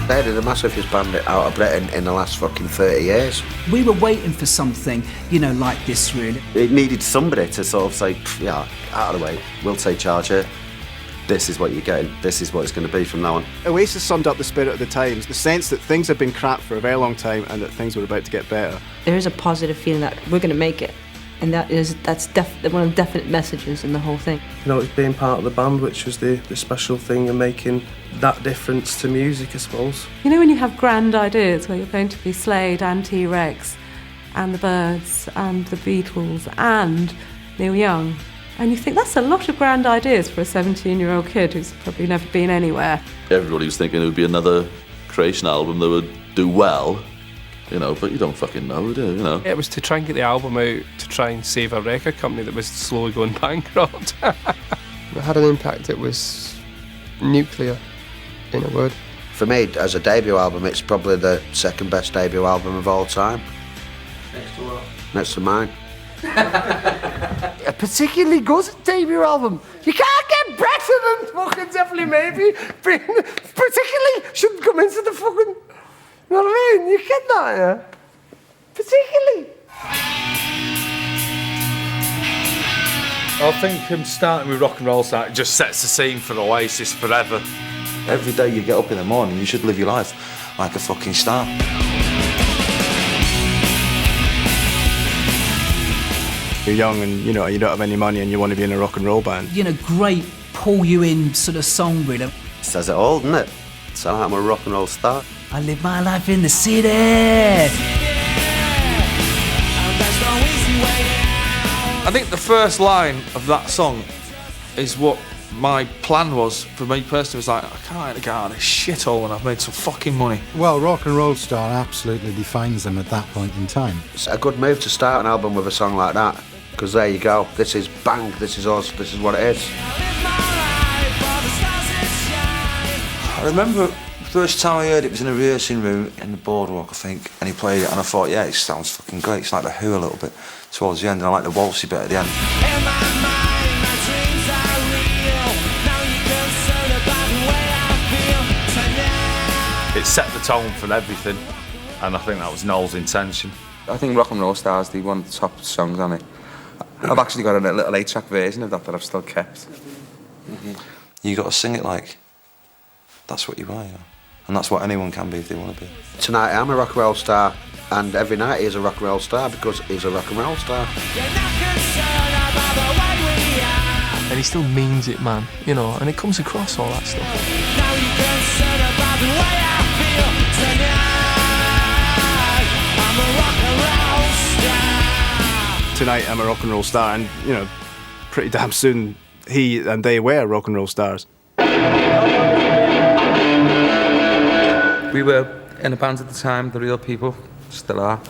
They're the massivest band out of Britain in the last fucking 30 years. We were waiting for something, like this, really. It needed somebody to sort of say, yeah, out of the way, we'll take charge here. This is what you're getting. This is what it's going to be from now on. Oasis summed up the spirit of the times, the sense that things had been crap for a very long time and that things were about to get better. There is a positive feeling that we're going to make it. And that's one of the definite messages in the whole thing. It's being part of the band, which was the special thing, and making that difference to music, I suppose. When you have grand ideas where you're going to be Slade and T-Rex and the Byrds and the Beatles and Neil Young, and you think that's a lot of grand ideas for a 17-year-old kid who's probably never been anywhere. Everybody was thinking it would be another Creation album that would do well. But you don't fucking know, do you? It was to try and get the album out to try and save a record company that was slowly going bankrupt. It had an impact. It was nuclear, in a word. For me, as a debut album, it's probably the second best debut album of all time. Next to what? Next to mine. A particularly good debut album. You can't get better than fucking Definitely Maybe. Particularly shouldn't come into the fucking... You know what I mean? You get that, yeah? Particularly. I think him starting with Rock and Roll Star just sets the scene for Oasis forever. Every day you get up in the morning, you should live your life like a fucking star. You're young and, you don't have any money and you want to be in a rock and roll band. Great pull-you-in sort of song, really. It says it all, doesn't it? So I'm a rock and roll star. I live my life in the city. I think the first line of that song is what my plan was for me personally. Was like, I can't get out of this shithole and I've made some fucking money. Well, Rock and Roll Star absolutely defines them at that point in time. It's a good move to start an album with a song like that, because there you go. This is bang, this is us, this is what it is. I remember the first time I heard it was in a rehearsing room in the Boardwalk, I think, and he played it and I thought, yeah, it sounds fucking great. It's like The Who a little bit towards the end, and I like the waltzy bit at the end. It set the tone for everything, and I think that was Noel's intention. I think Rock and Roll Star is one of the top songs on it. I've actually got a little 8-track version of that I've still kept. You got to sing it like that's what you are, and that's what anyone can be if they want to be. Tonight I'm a rock and roll star, and every night he's a rock and roll star because he's a rock and roll star. And he still means it, man, and it comes across all that stuff. Tonight I'm a rock and roll star, and, pretty damn soon he and they were rock and roll stars. We were in a band at the time, The Real People, still are.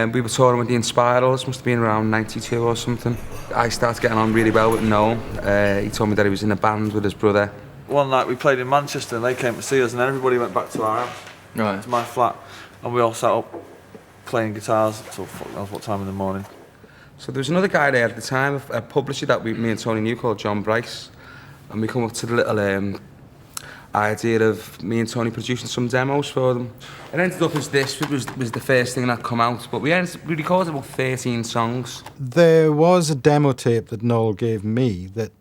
We were touring with the Inspirals, must have been around 92 or something. I started getting on really well with Noel. He told me that he was in a band with his brother. One night we played in Manchester and they came to see us, and then everybody went back to our house, to my flat, and we all sat up playing guitars until fuck knows what time in the morning. So there was another guy there at the time, a publisher that me and Tony knew called John Bryce, and we come up to the little idea of me and Tony producing some demos for them. It ended up as this, it was the first thing that come out, but we recorded about 13 songs. There was a demo tape that Noel gave me that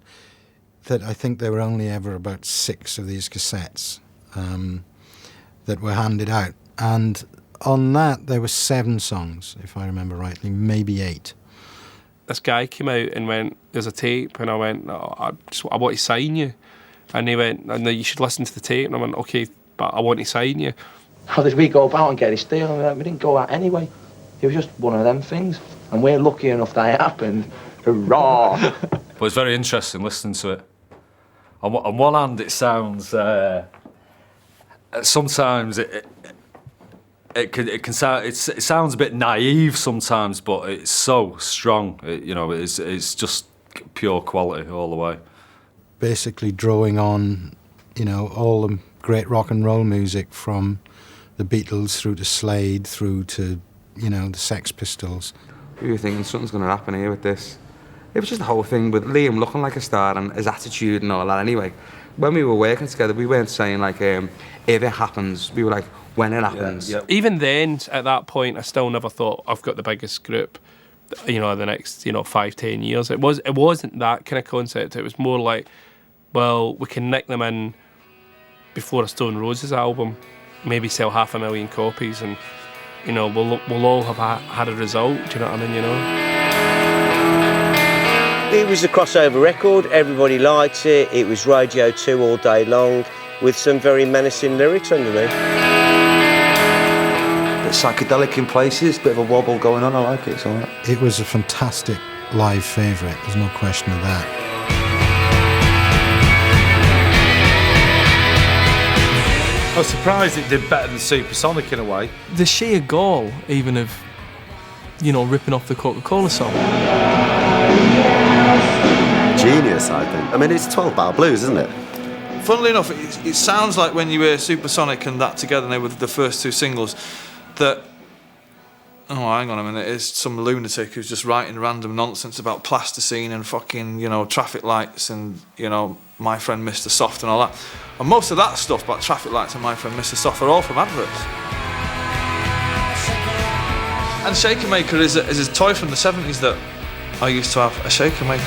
I think there were only ever about 6 of these cassettes that were handed out, and on that there were 7 songs, if I remember rightly, maybe 8. This guy came out and went, there's a tape, and I went, I want to sign you. And he went, no, you should listen to the tape. And I went, okay, but I want to sign you. How did we go about and get this deal? We didn't go out anyway. It was just one of them things. And we're lucky enough that it happened. Hurrah! But it's very interesting listening to it. On one hand, it sounds... sometimes it sounds a bit naive sometimes, but it's so strong. It's just pure quality all the way. Basically drawing on, all the great rock and roll music from the Beatles through to Slade, through to, the Sex Pistols. We were thinking something's going to happen here with this. It was just the whole thing with Liam looking like a star and his attitude and all that. Anyway, when we were working together, we weren't saying like, if it happens. We were like, when it happens. Yeah. Even then, at that point, I still never thought I've got the biggest group, the next, 5-10 years. It wasn't that kind of concept. It was more like, well, we can nick them in before a Stone Roses album, maybe sell 500,000 copies, and we'll all have had a result. Do you know what I mean? It was a crossover record. Everybody liked it. It was Radio 2 all day long, with some very menacing lyrics underneath. Psychedelic in places, bit of a wobble going on. I like it. It's all right. It was a fantastic live favourite. There's no question of that. I was surprised it did better than Supersonic in a way. The sheer gall, even of, ripping off the Coca-Cola song. Genius, I think. I mean, it's 12-bar blues, isn't it? Funnily enough, it sounds like when you hear Supersonic and that together, and they were the first 2 singles, that, hang on a minute, it's some lunatic who's just writing random nonsense about plasticine and fucking, traffic lights and, My Friend Mr. Soft and all that. And most of that stuff about traffic lights and My Friend Mr. Soft are all from adverts. And Shaker Maker is a toy from the 70s that I used to have, a Shaker Maker.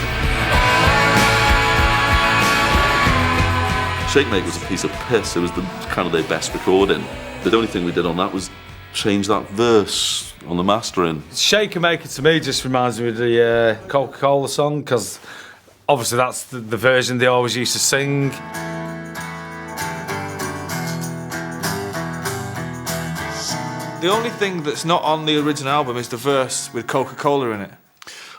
Shaker Maker was a piece of piss. It was kind of their best recording. The only thing we did on that was change that verse on the mastering. Shaker Maker to me just reminds me of the Coca-Cola song, because obviously that's the version they always used to sing. The only thing that's not on the original album is the verse with Coca-Cola in it.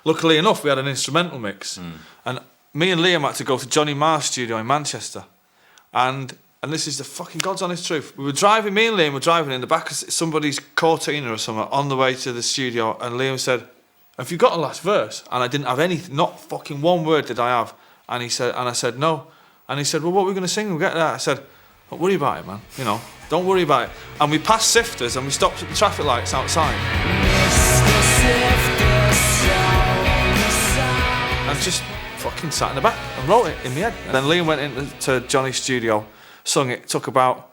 Luckily enough, we had an instrumental mix, and me and Liam had to go to Johnny Marr's studio in Manchester, and this is the fucking God's honest truth. Me and Liam were driving in the back of somebody's Cortina or something on the way to the studio, and Liam said, "Have you got a last verse?" And I didn't have anything, not fucking one word did I have. And I said, "No." And he said, "Well, what are we going to sing? We'll get that." I said, "Don't worry about it, man. Don't worry about it." And we passed Sifters and we stopped at the traffic lights outside. And just fucking sat in the back and wrote it in my head. And then Liam went into Johnny's studio, sung it. It took about,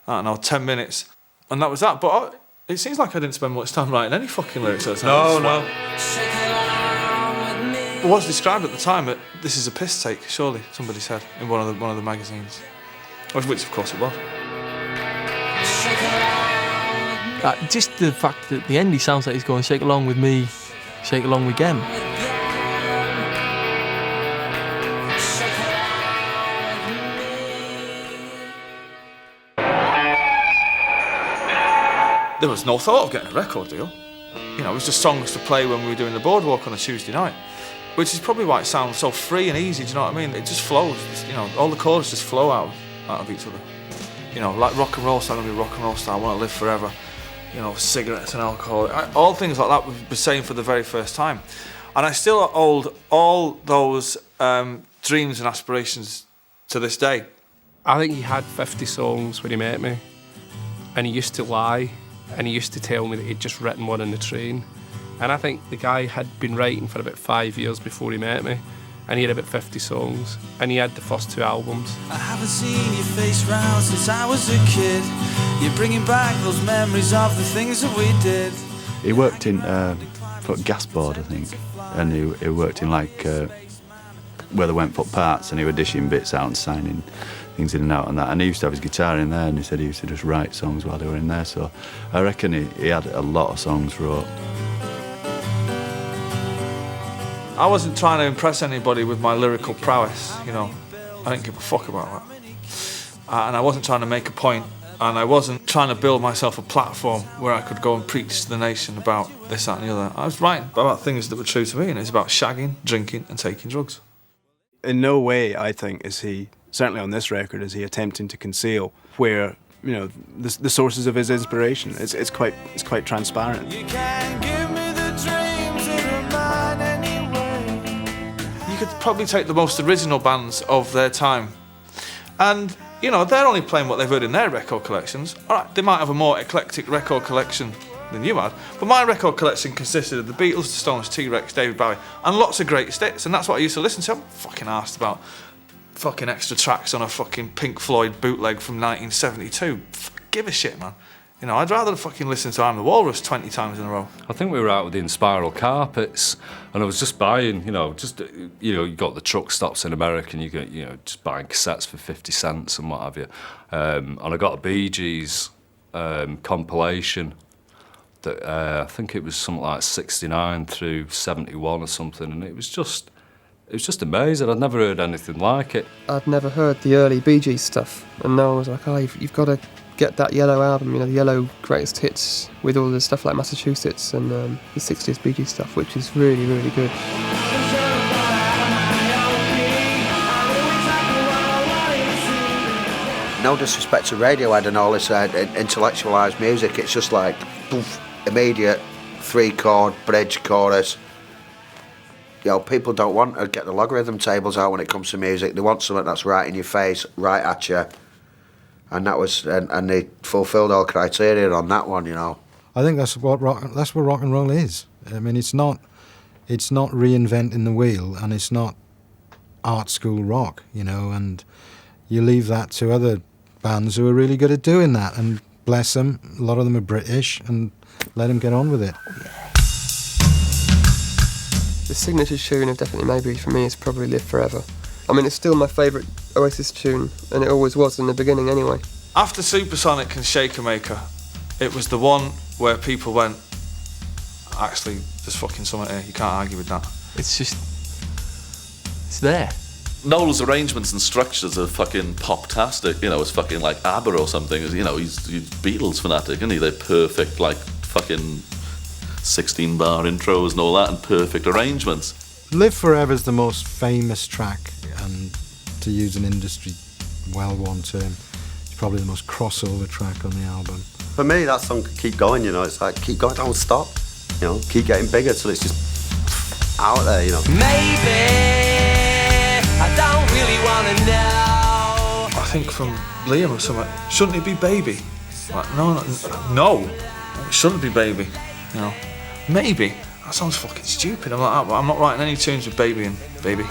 10 minutes. And that was that. But it seems like I didn't spend much time writing any fucking lyrics at the time. No. It was described at the time that this is a piss take, surely, somebody said in one of the magazines. Which of course it was. Just the fact that at the end he sounds like he's going, "Shake along with me, shake along with them." There was no thought of getting a record deal. It was just songs to play when we were doing the boardwalk on a Tuesday night, which is probably why it sounds so free and easy. Do you know what I mean? It just flows. All the chords just flow out of each other. Like rock and roll star, I'm gonna be a rock and roll star. I want to live forever. Cigarettes and alcohol, all things like that we were saying for the very first time, and I still hold all those dreams and aspirations to this day. I think he had 50 songs when he met me, and he used to lie, and he used to tell me that he'd just written one on the train, and I think the guy had been writing for about 5 years before he met me, and he had about 50 songs, and he had the first 2 albums. I haven't seen your face round since I was a kid. You're bringing back those memories of the things that we did. He worked in for gas board, I think, and he worked in like where they went for parts, and he was dishing bits out and signing things in and out and that. And he used to have his guitar in there, and he said he used to just write songs while they were in there. So I reckon he had a lot of songs wrote. I wasn't trying to impress anybody with my lyrical prowess, I didn't give a fuck about that. And I wasn't trying to make a point, and I wasn't trying to build myself a platform where I could go and preach to the nation about this, that and the other. I was writing about things that were true to me, and it's about shagging, drinking and taking drugs. In no way, I think, is he, certainly on this record, is he attempting to conceal where, the sources of his inspiration. It's quite transparent. You can give me the dreams that are mine anyway. You could probably take the most original bands of their time, and they're only playing what they've heard in their record collections. All right, they might have a more eclectic record collection than you had. But my record collection consisted of the Beatles, the Stones, T-Rex, David Bowie, and lots of great hits, and that's what I used to listen to. I'm fucking arsed about fucking extra tracks on a fucking Pink Floyd bootleg from 1972. Give a shit, man. You know, I'd rather fucking listen to I'm the Walrus 20 times in a row. I think we were out with the Inspiral Carpets, and I was just buying, you got the truck stops in America, and you get, just buying cassettes for 50 cents and what have you. And I got a Bee Gees compilation that I think it was something like 69 through 71 or something, and it was just amazing. I'd never heard anything like it. I'd never heard the early Bee Gees stuff, and Noel was like, "Oh, you've got to get that Yellow album, the Yellow greatest hits with all the stuff like Massachusetts and the 60s Bee Gees stuff, which is really, really good." No disrespect to Radiohead and all this intellectualised music, it's just like poof, immediate 3-chord bridge chorus. People don't want to get the logarithm tables out when it comes to music. They want something that's right in your face, right at you. And that was, and they fulfilled all criteria on that one, I think that's what rock and roll is. I mean, it's not reinventing the wheel, and it's not art school rock, and you leave that to other bands who are really good at doing that, and bless them, a lot of them are British, and let them get on with it. The signature tune of Definitely Maybe for me is probably Live Forever. I mean, it's still my favourite Oasis tune, and it always was in the beginning anyway. After Supersonic and Shaker Maker, it was the one where people went, actually, there's fucking something here, you can't argue with that. It's there. Noel's arrangements and structures are fucking pop-tastic, it's fucking like Abbot or something, he's Beatles fanatic, isn't he? They're perfect, like, fucking 16-bar intros and all that, and perfect arrangements. Live Forever is the most famous track, and to use an industry well-worn term, it's probably the most crossover track on the album. For me, that song could keep going, it's like, keep going, don't stop, keep getting bigger till it's just out there, Maybe I don't really want to know. I think from Liam or something, shouldn't it be Baby? Like, no, it shouldn't be Baby, Maybe. That sounds fucking stupid. I'm like, I'm not writing any tunes with Baby and Baby.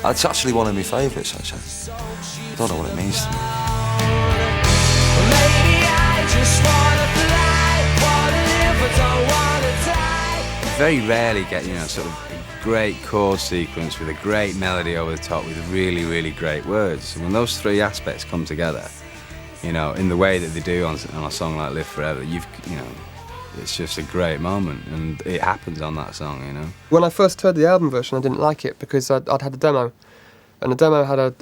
It's actually one of my favourites, actually. I don't know what it means to me. Maybe I just wanna fly, wanna live but don't wanna die. You very rarely get, sort of a great chord sequence with a great melody over the top with really, really great words. And when those three aspects come together, in the way that they do on a song like Live Forever, it's just a great moment, and it happens on that song, When I first heard the album version, I didn't like it because I'd had a demo, and the demo had a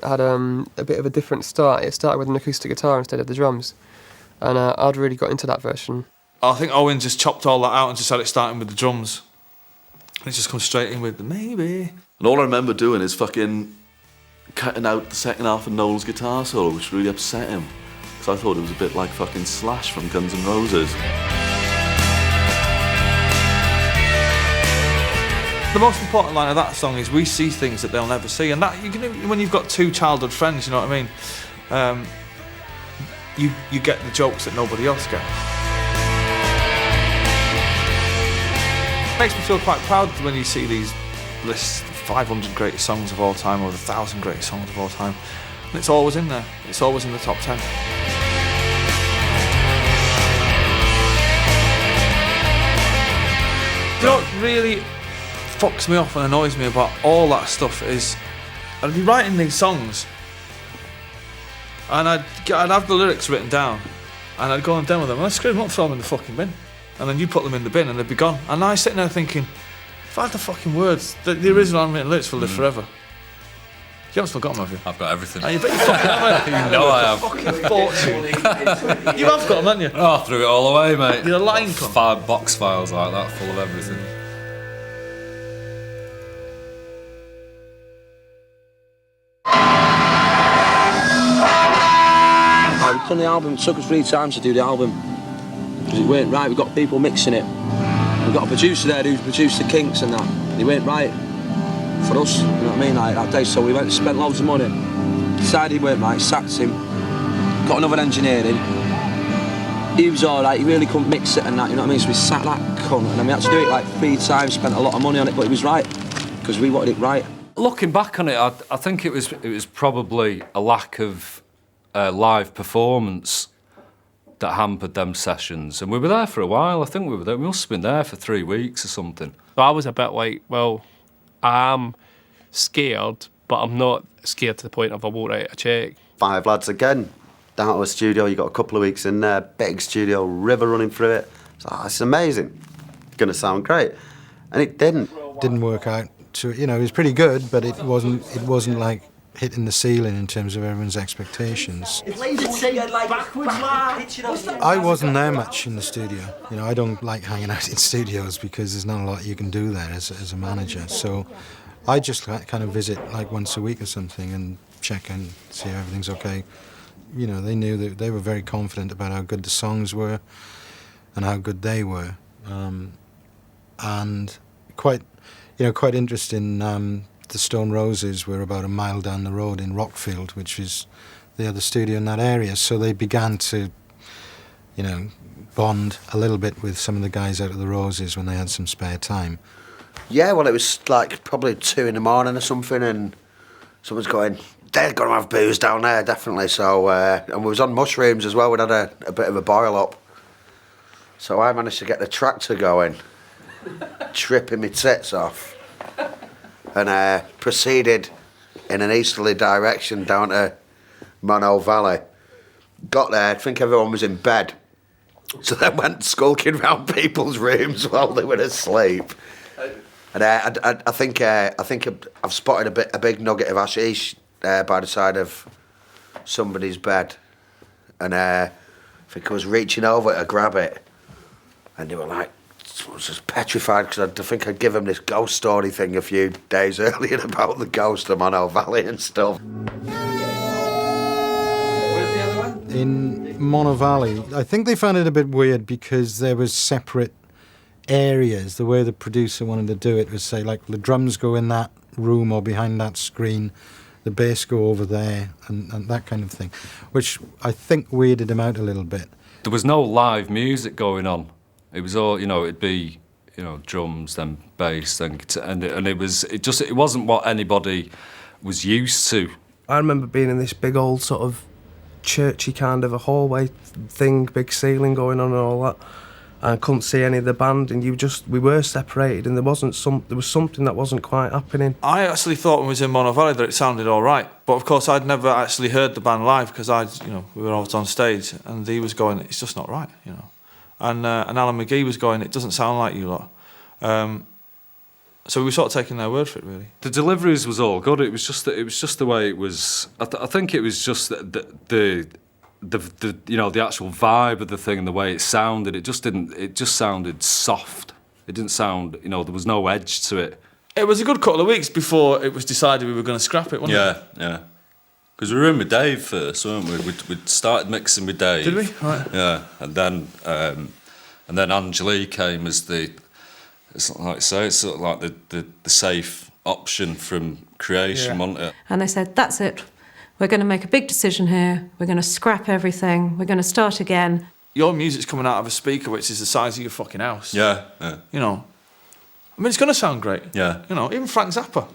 bit of a different start. It started with an acoustic guitar instead of the drums, and I'd really got into that version. I think Owen just chopped all that out and just had it starting with the drums. And it just comes straight in with the Maybe. And all I remember doing is fucking cutting out the second half of Noel's guitar solo, which really upset him, because I thought it was a bit like fucking Slash from Guns N' Roses. The most important line of that song is, we see things that they'll never see, and that when you've got two childhood friends, you know what I mean, you get the jokes that nobody else gets. It makes me feel quite proud when you see these lists, 500 greatest songs of all time or the 1,000 greatest songs of all time, and it's always in there, it's always in the top 10. You know what really fucks me off and annoys me about all that stuff is, I'd be writing these songs and I'd have the lyrics written down and I'd go and demo them and I'd screw them up, throw them in the fucking bin, and then you put them in the bin and they'd be gone, and I was sitting there thinking, if I had the fucking words, the original handwritten lyrics for Live Forever, you haven't still got them, have you? I've got everything. Oh, you bet you fucking have. You know I have. Fucking fortune. You have got them, haven't you? Oh, I threw it all away, mate. You're a line cunt. 5 box files like that full of everything. We've done the album, it took us 3 times to do the album because it weren't right. We've got people mixing it. We've got a producer there who's produced the Kinks and that. And it weren't right for us, you know what I mean, like that day. So we went and spent loads of money, decided it weren't right, sacked him, got another engineer in, he was alright, he really couldn't mix it and that, you know what I mean? So we sat that cunt, and then we had to do it like 3 times, spent a lot of money on it, but it was right, because we wanted it right. Looking back on it, I think it was probably a lack of live performance that hampered them sessions. And we were there for a while. I think we must have been there for 3 weeks or something. So I was a bit like, well, I am scared, but I'm not scared to the point of I won't write a cheque. 5 lads again, down to a studio, you got a couple of weeks in there, big studio, river running through it. So it's amazing. Gonna sound great. And it didn't. Didn't work out. It was pretty good, but it wasn't like hitting the ceiling in terms of everyone's expectations. I wasn't there much in the studio. I don't like hanging out in studios because there's not a lot you can do there as a manager. So I just kind of visit like once a week or something and check and see if everything's okay. They knew that they were very confident about how good the songs were and how good they were. And quite interesting, the Stone Roses were about a mile down the road in Rockfield, which is the other studio in that area. So they began to, bond a little bit with some of the guys out of the Roses when they had some spare time. Yeah, well, it was like probably 2 a.m. or something, and someone's going, they're going to have booze down there, definitely. So, and we was on mushrooms as well. We'd had a bit of a boil up. So I managed to get the tractor going, tripping my tits off, and proceeded in an easterly direction down to Monroe Valley. Got there, I think everyone was in bed. So then went skulking round people's rooms while they were asleep. And I think I've spotted a big nugget of hashish by the side of somebody's bed. And I think I was reaching over to grab it. And they were like, I was just petrified because I think I'd give them this ghost story thing a few days earlier about the ghost of Monroe Valley and stuff. In Monroe Valley, I think they found it a bit weird because there was separate areas. The way the producer wanted to do it was say, like, the drums go in that room or behind that screen, the bass go over there, and that kind of thing, which I think weirded him out a little bit. There was no live music going on. It was all, it'd be, drums, then bass, then guitar, and it wasn't what anybody was used to. I remember being in this big old sort of churchy kind of a hallway thing, big ceiling going on and all that. And I couldn't see any of the band, and we were separated, and there was something that wasn't quite happening. I actually thought when we was in Monroe Valley that it sounded all right, but of course I'd never actually heard the band live because we were always on stage, and he was going, it's just not right, And Alan McGee was going, it doesn't sound like you lot. So we were sort of taking their word for it, really. The deliveries was all good. It was just the way it was. I think it was just the actual vibe of the thing and the way it sounded. It just sounded soft. It didn't sound, there was no edge to it. It was a good couple of weeks before it was decided we were going to scrap it, wasn't it? Yeah. Because we were in with Dave first, weren't we? We'd started mixing with Dave. Did we? Right. Yeah, and then Anjali came as it's like sort of like the safe option from creation, wasn't it? And they said, that's it. We're going to make a big decision here. We're going to scrap everything. We're going to start again. Your music's coming out of a speaker which is the size of your fucking house. Yeah. I mean, it's going to sound great. Yeah. Even Frank Zappa.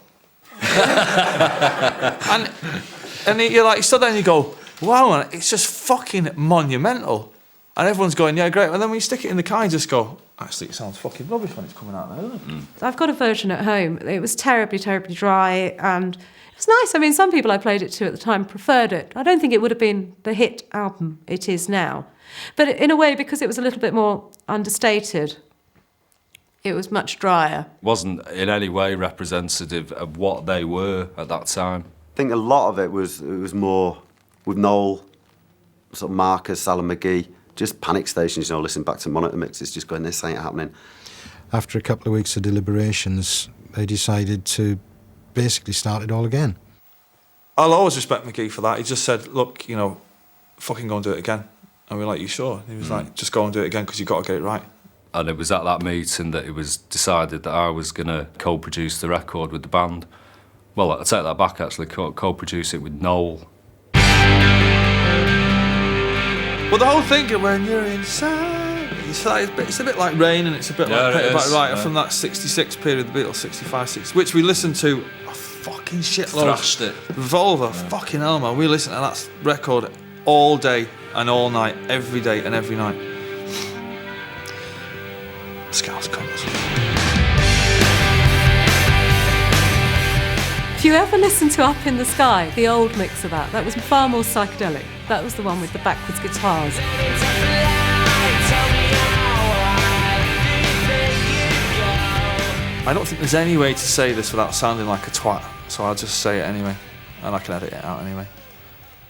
And you stood there and you go, wow, man, it's just fucking monumental. And everyone's going, yeah, great. And then when you stick it in the car, you just go, actually, it sounds fucking rubbish when it's coming out there, doesn't it? I've got a version at home. It was terribly, terribly dry, and it was nice. I mean, some people I played it to at the time preferred it. I don't think it would have been the hit album it is now. But in a way, because it was a little bit more understated, it was much drier. Wasn't in any way representative of what they were at that time. I think a lot of it was more with Noel, sort of Marcus, Alan McGee, just panic stations, listening back to monitor mixes, just going, this ain't happening. After a couple of weeks of deliberations, they decided to basically start it all again. I'll always respect McGee for that. He just said, look, fucking go and do it again. And we were like, you sure? And he was like, just go and do it again because you've got to get it right. And it was at that meeting that it was decided that I was going to co-produce the record with the band. Well, I take that back, actually, co-produce it with Noel. Well, the whole thing when you're inside, it's a bit like Rain, and it's a bit like Peter Right from that 66 period, the Beatles, 65, 60, which we listened to a fucking shitload. Thrashed it. Revolver, fucking hell, man. We listened to that record all day and all night, every day and every night. Scouse cunts. If you ever listen to Up in the Sky, the old mix of that was far more psychedelic. That was the one with the backwards guitars. I don't think there's any way to say this without sounding like a twat, so I'll just say it anyway, and I can edit it out anyway.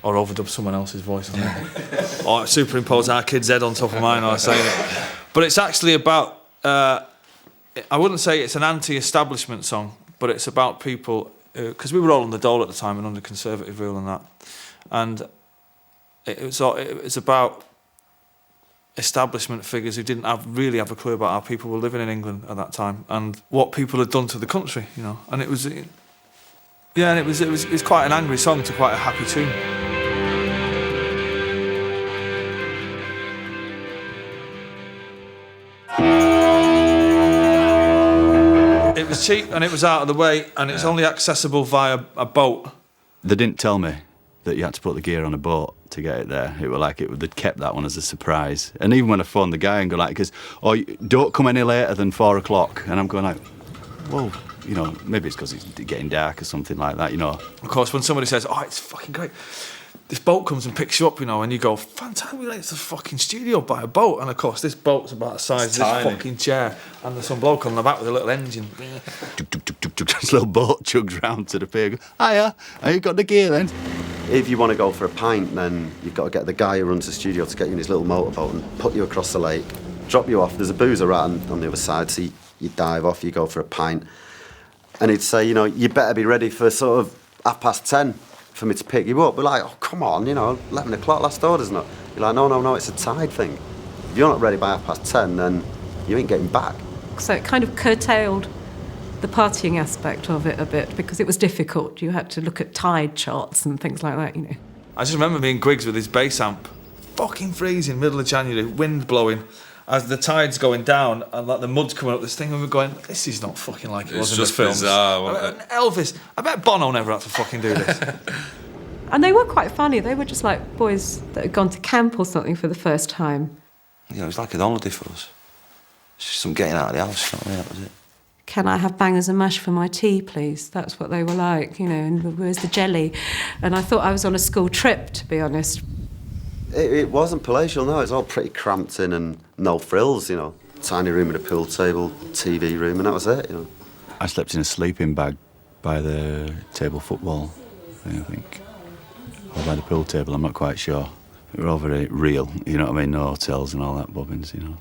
Or overdub someone else's voice on it. Or superimpose our kid's head on top of mine while I say it. But it's actually about, I wouldn't say it's an anti-establishment song, but it's about people, because we were all on the dole at the time and under Conservative rule and that. And it was about establishment figures who didn't really have a clue about how people were living in England at that time and what people had done to the country, you know. And it was quite an angry song to quite a happy tune. It was cheap and it was out of the way, and it's only accessible via a boat. They didn't tell me that you had to put the gear on a boat to get it there. It was like they'd kept that one as a surprise. And even when I phoned the guy and go like, don't come any later than 4 o'clock. And I'm going like, well, you know, maybe it's because it's getting dark or something like that, you know. Of course, when somebody says, it's fucking great, this boat comes and picks you up, you know, and you go, fantastic, we went to the fucking studio by a boat. And of course, this boat's about the size of this fucking chair, and there's some bloke on the back with a little engine. This little boat chugs round to the pier. Hiya, have you got the gear then? If you want to go for a pint, then you've got to get the guy who runs the studio to get you in his little motorboat and put you across the lake, drop you off. There's a boozer right on the other side, so you dive off, you go for a pint. And he'd say, you know, you better be ready for sort of 10:30 for me to pick you up. We're like, oh, come on, you know, 11 o'clock, last order's not. You're like, no, it's a tide thing. If you're not ready by 10:30, then you ain't getting back. So it kind of curtailed the partying aspect of it a bit because it was difficult. You had to look at tide charts and things like that, you know. I just remember being Griggs with his bass amp, fucking freezing, middle of January, wind blowing, as the tide's going down and like the mud's coming up this thing, and we're going, this is not fucking like it was in the films. Bizarre, wasn't it? Elvis, I bet Bono never had to fucking do this. And they were quite funny. They were just like boys that had gone to camp or something for the first time. Yeah, it was like a holiday for us. It's just some getting out of the house, you know what I mean? That was it. Can I have bangers and mash for my tea, please? That's what they were like, you know, and where's the jelly? And I thought I was on a school trip, to be honest. It wasn't palatial, no. It was all pretty cramped in and no frills, you know. Tiny room with a pool table, TV room, and that was it, you know. I slept in a sleeping bag by the table football thing, I think. Or by the pool table, I'm not quite sure. We were all very real, you know what I mean? No hotels and all that bobbins, you know.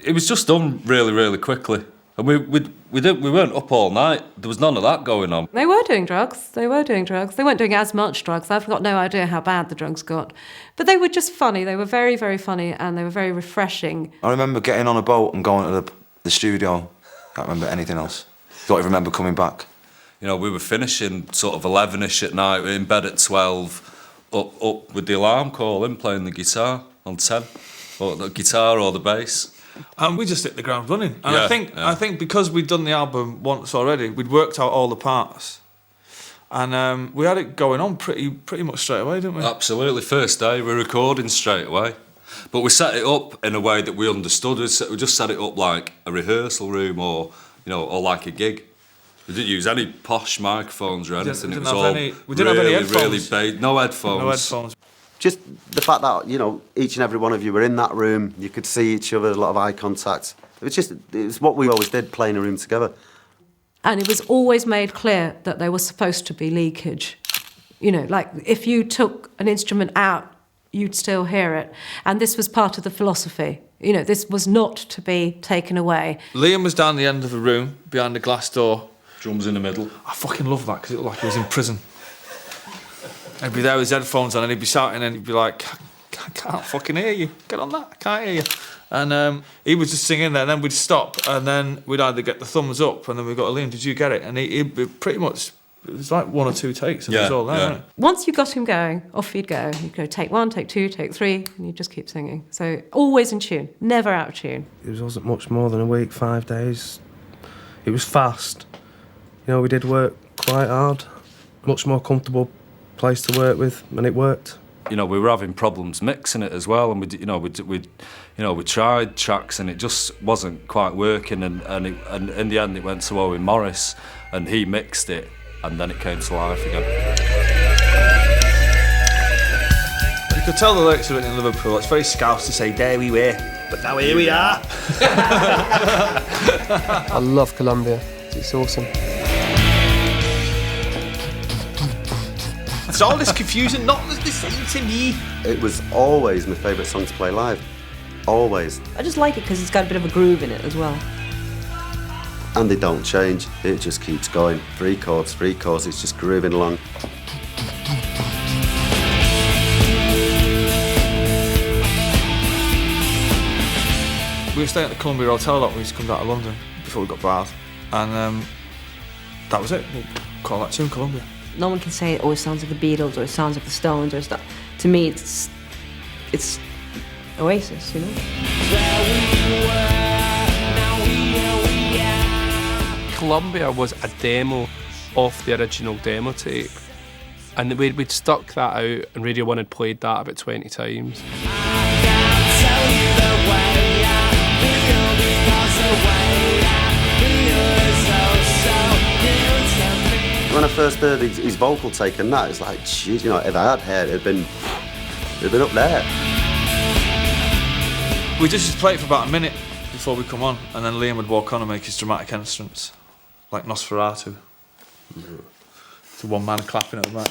It was just done really, really quickly. And we weren't up all night. There was none of that going on. They were doing drugs. They weren't doing as much drugs. I've got no idea how bad the drugs got. But they were just funny. They were very, very funny, and they were very refreshing. I remember getting on a boat and going to the studio. Can't remember anything else. Don't even remember coming back. You know, we were finishing sort of 11ish at night. We were in bed at 12, up with the alarm calling, playing the guitar on 10, or the guitar or the bass. And we just hit the ground running. And I think because we'd done the album once already, we'd worked out all the parts. And we had it going on pretty much straight away, didn't we? Absolutely. First day, we were recording straight away. But we set it up in a way that we understood. We just set it up like a rehearsal room or like a gig. We didn't use any posh microphones or anything. We didn't have any headphones. No headphones. No headphones. Just the fact that, you know, each and every one of you were in that room, you could see each other, a lot of eye contact. It was what we always did, playing a room together. And it was always made clear that there was supposed to be leakage. You know, like if you took an instrument out, you'd still hear it. And this was part of the philosophy. You know, this was not to be taken away. Liam was down the end of the room, behind the glass door. Drums in the middle. I fucking love that, because it looked like he was in prison. He'd be there with his headphones on and he'd be shouting and he'd be like, I can't fucking hear you. Get on that, I can't hear you. And he would just sing in there, and then we'd stop, and then we'd either get the thumbs up, and then we'd go, Liam, did you get it? And he'd be pretty much It was like 1 or 2 takes, and it was all there, wasn't it? Once you got him going, off you'd go. You'd go take 1, take 2, take 3, and you'd just keep singing. So always in tune, never out of tune. It wasn't much more than a week, 5 days. It was fast. You know, we did work quite hard. Much more comfortable place to work with, and it worked. You know, we were having problems mixing it as well, and we tried tracks, and it just wasn't quite working. And in the end, it went to Owen Morris, and he mixed it, and then it came to life again. You could tell the lyrics were written in Liverpool. It's very Scouse to say, "There we were, but now here we are." I love Columbia. It's awesome. It's all this confusing, not the same to me. It was always my favourite song to play live. Always. I just like it because it's got a bit of a groove in it as well. And they don't change. It just keeps going. 3 chords, it's just grooving along. We were staying at the Columbia Hotel a lot when we used to come down to London before we got barred. And that was it. We'll call that tune Columbia. No one can say, oh, it sounds like the Beatles or it sounds like the Stones or stuff. To me, it's Oasis, you know? Columbia was a demo of the original demo tape, and we'd stuck that out, and Radio 1 had played that about 20 times. When I first heard his vocal take and that, it's like, jeez, you know, if I had hair, it'd been up there. We just used to play it for about a minute before we come on, and then Liam would walk on and make his dramatic entrance, like Nosferatu. It's a one man clapping at the mic.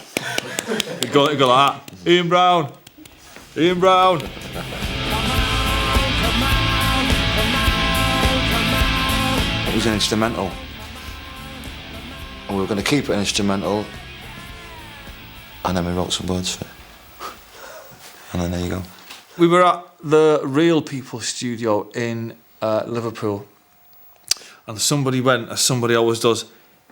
He'd go like that. Ian Brown! Ian Brown! It was an instrumental. And we were going to keep it an instrumental, and then we wrote some words for it. And then there you go. We were at the Real People studio in Liverpool, and somebody went, as somebody always does,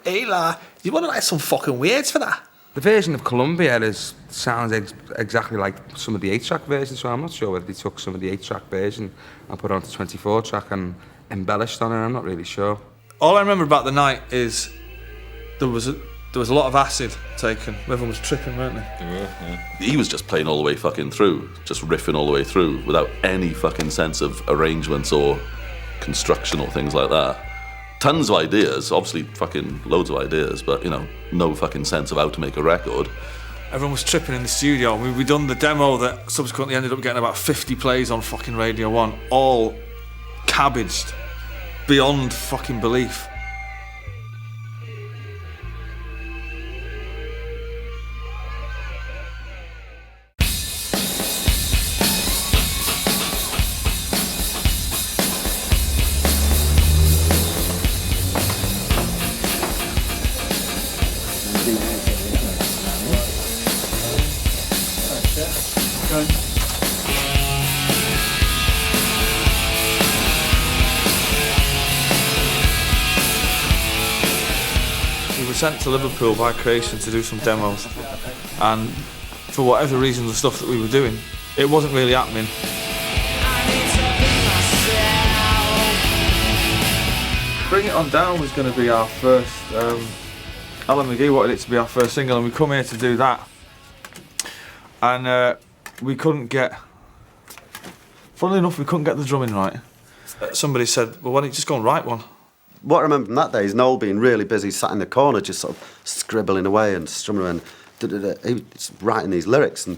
"Hey la, you want to write some fucking words for that?" The version of Columbia sounds exactly like some of the 8-track versions, so I'm not sure whether they took some of the 8-track version and put it onto 24-track and embellished on it. I'm not really sure. All I remember about the night is there was a lot of acid taken. Everyone was tripping, weren't they? They were, yeah. He was just playing all the way fucking through, just riffing all the way through without any fucking sense of arrangements or construction or things like that. Tons of ideas, obviously fucking loads of ideas, but, you know, no fucking sense of how to make a record. Everyone was tripping in the studio. We'd done the demo that subsequently ended up getting about 50 plays on fucking Radio 1, all cabbaged beyond fucking belief. We were sent to Liverpool by Creation to do some demos, and for whatever reason the stuff that we were doing, it wasn't really happening. Bring It On Down was going to be our first, Alan McGee wanted it to be our first single, and we come here to do that, and we couldn't get, funnily enough, we couldn't get the drumming right. Somebody said, well, why don't you just go and write one? What I remember from that day is Noel being really busy, sat in the corner, just sort of scribbling away and strumming and he was writing these lyrics, and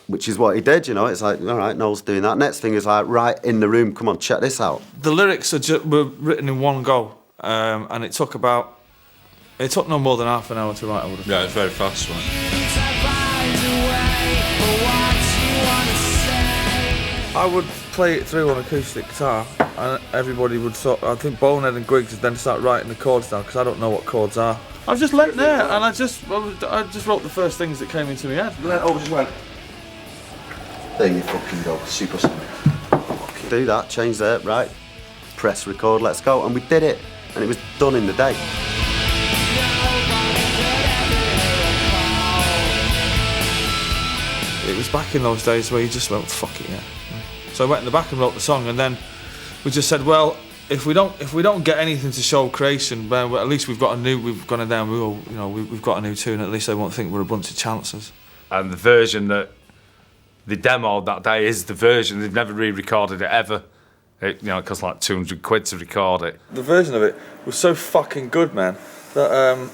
which is what he did, you know. It's like, all right, Noel's doing that. Next thing is like, right in the room, come on, check this out. The lyrics were written in one go, and it took no more than half an hour to write, I would have. Yeah, it's very fast, right? I would play it through on acoustic guitar, and everybody would I think Bonehead and Griggs would then start writing the chords down, because I don't know what chords are. I was just lent there, and I just wrote the first things that came into my head. And then I just went, there you fucking go, supersonic. Do that, change that, right, press record, let's go. And we did it, and it was done in the day. was back in those days where you just went, fuck it, yeah. So I went in the back and wrote the song, and then we just said, well, if we don't get anything to show creation, well, at least we've gone down. We've got a new tune. At least they won't think we're a bunch of chancers. And the version that they demoed that day is the version. They've never re-recorded it ever. It costs like 200 quid to record it. The version of it was so fucking good, man, that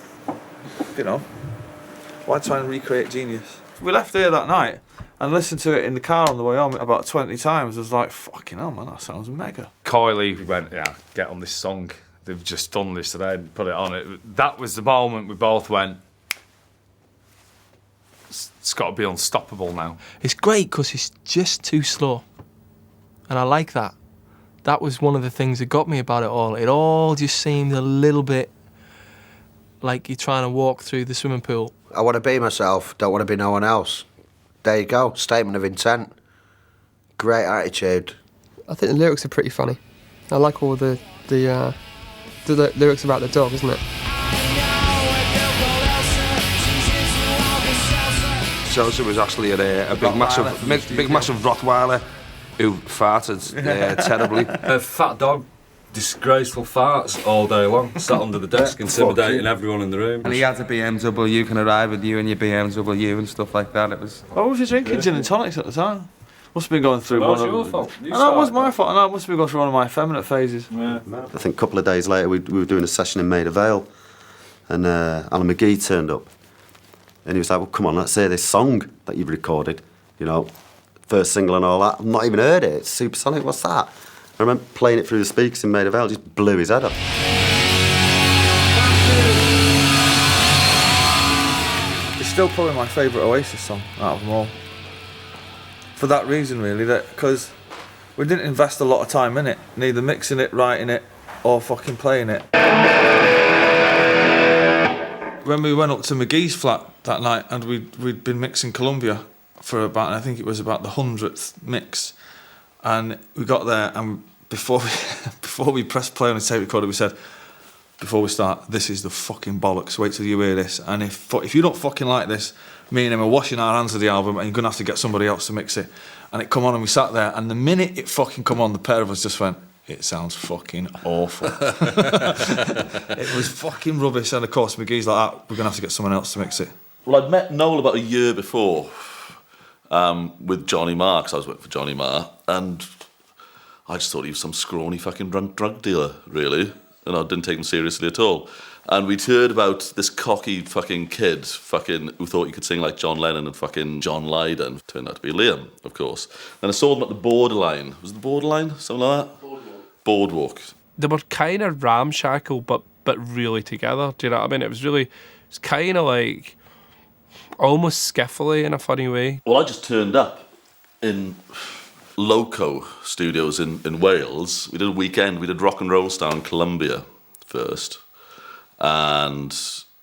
why try and recreate genius? We left here that night and listened to it in the car on the way home about 20 times. I was like, fucking hell, man, that sounds mega. Coyle went, yeah, get on this song. They've just done this today and put it on it. That was the moment we both went, it's got to be unstoppable now. It's great because it's just too slow. And I like that. That was one of the things that got me about it all. It all just seemed a little bit like you're trying to walk through the swimming pool. I want to be myself, don't want to be no one else. There you go, statement of intent. Great attitude. I think the lyrics are pretty funny. I like all the lyrics about the dog, isn't it? Szaszy was actually a big massive Rottweiler who farted terribly. A fat dog, disgraceful farts all day long, sat under the desk, intimidating everyone in the room. And he had a BMW, can arrive with you and your BMW and stuff like that. It was. What was you drinking? Gin and tonics at the time. Must have been going through Well, your fault. No, it was my fault. No, it must have been going through one of my effeminate phases. Yeah. I think a couple of days later we were doing a session in Maida Vale, and Alan McGee turned up, and he was like, well, come on, let's hear this song that you've recorded, first single and all that. I've not even heard it, it's supersonic, what's that? I remember playing it through the speakers in Maida Vale, just blew his head up. It's still probably my favourite Oasis song out of them all. For that reason, really, because we didn't invest a lot of time in it, neither mixing it, writing it, or fucking playing it. When we went up to McGee's flat that night, and we'd been mixing Columbia for about, I think it was about the 100th mix, and we got there, and before we pressed play on the tape recorder, we said, before we start, this is the fucking bollocks, wait till you hear this, and if you don't fucking like this, me and him are washing our hands of the album, and you're going to have to get somebody else to mix it. And it come on, and we sat there, and the minute it fucking come on, the pair of us just went, it sounds fucking awful. It was fucking rubbish, and of course McGee's like, we're going to have to get someone else to mix it. Well, I'd met Noel about a year before with Johnny Marr, because I was working for Johnny Marr, and I just thought he was some scrawny fucking drug dealer, really, and I didn't take him seriously at all. And we'd heard about this cocky fucking kid who thought he could sing like John Lennon and fucking John Lydon. Turned out to be Liam, of course. And I saw them at the Borderline. Was it the Borderline? Something like that? Boardwalk. They were kind of ramshackle, but really together. Do you know what I mean? It's kind of like almost skiffly in a funny way. Well, I just turned up in Loco Studios in Wales. We did a weekend. We did Rock and Roll Star in Columbia first. And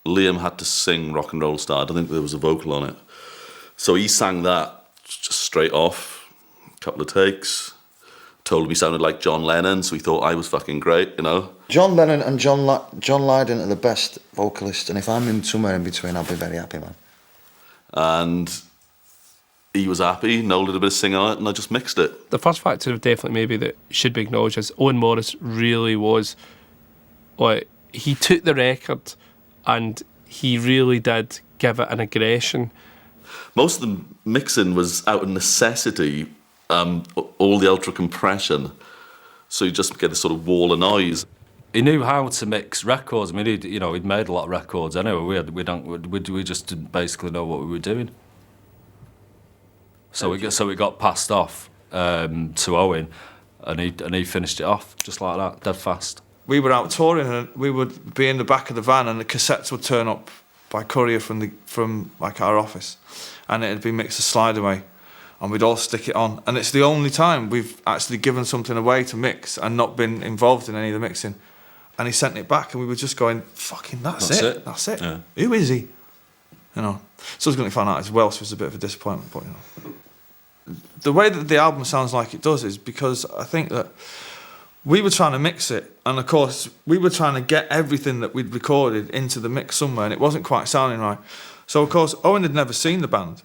Liam had to sing Rock and Roll Star. I don't think there was a vocal on it. So he sang that just straight off, a couple of takes. Told him he sounded like John Lennon, so he thought I was fucking great, John Lennon and John Lydon are the best vocalists, and if I'm in somewhere in between, I'll be very happy, man. And he was happy, Noel did a bit of singing on it, and I just mixed it. The first factor definitely maybe that should be acknowledged is Owen Morris really was, he took the record and he really did give it an aggression. Most of the mixing was out of necessity, all the ultra compression, so you just get a sort of wall of noise. He knew how to mix records. I mean, he'd made a lot of records anyway. We just didn't basically know what we were doing. So we got passed off to Owen, and he finished it off just like that, dead fast. We were out touring, and we would be in the back of the van, and the cassettes would turn up by courier from our office, and it'd be mixed a slide away, and we'd all stick it on. And it's the only time we've actually given something away to mix and not been involved in any of the mixing. And he sent it back, and we were just going, fucking, that's it. That's it. Yeah. Who is he? Subsequently found out his Welsh was a bit of a disappointment, but the way that the album sounds like it does is because I think that we were trying to mix it, and of course we were trying to get everything that we'd recorded into the mix somewhere, and it wasn't quite sounding right. So of course Owen had never seen the band,